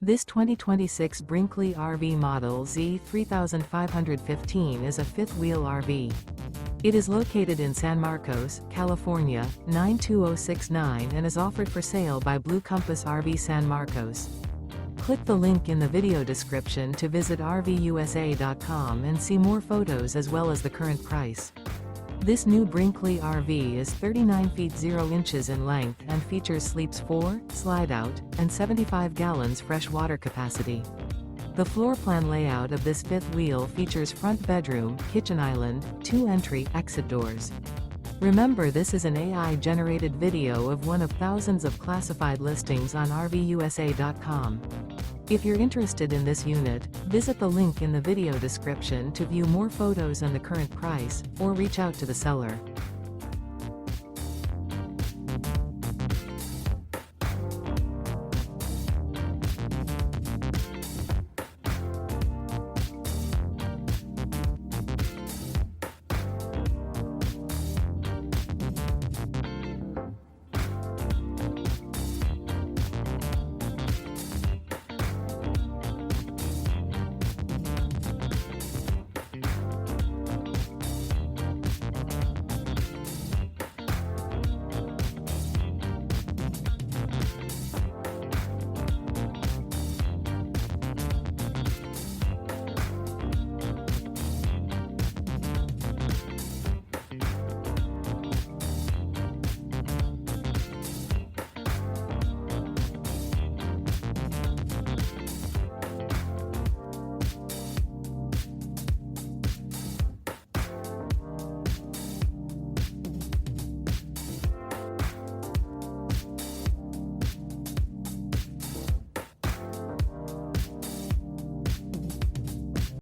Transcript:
This 2026 Brinkley RV Model Z 3515 is a fifth-wheel RV. It is located in San Marcos, California, 92069 and is offered for sale by Blue Compass RV San Marcos. Click the link in the video description to visit RVUSA.com and see more photos as well as the current price. This new Brinkley RV is 39 feet 0 inches in length and features sleeps 4, slide-out, and 75 gallons fresh water capacity. The floor plan layout of this fifth wheel features front bedroom, kitchen island, 2 entry/exit doors. Remember, this is an AI-generated video of one of thousands of classified listings on RVUSA.com. If you're interested in this unit, visit the link in the video description to view more photos and the current price, or reach out to the seller.